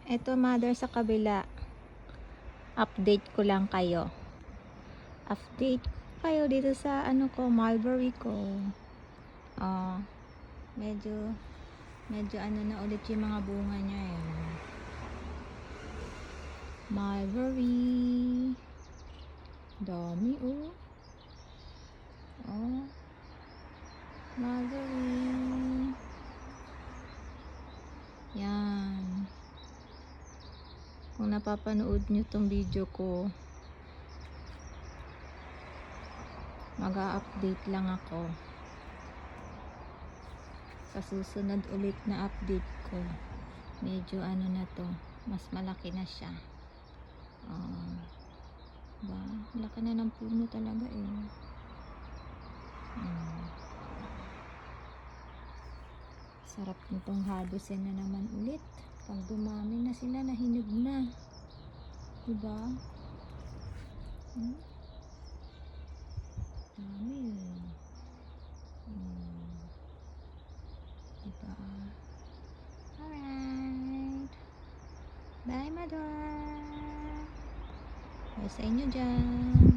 Eto mother sa kabila. Update ko lang kayo. Update kayo dito sa ano ko, mulberry ko. Oh, medyo ano na ulit yung mga bunga niya eh. Mulberry. Dami oh. Oh. Mulberry. Yan. Kung napapanood nyo tong video ko, mag-a-update lang ako sa susunod ulit na update ko. Medyo ano na to, mas malaki na siya. Diba? Laki na ng puno talaga eh. Sarap nitong harvestin na naman ulit pag dumami na sila, nahinog na, diba? Dami eh. Diba? Alright, bye mother. Bye sa inyo dyan.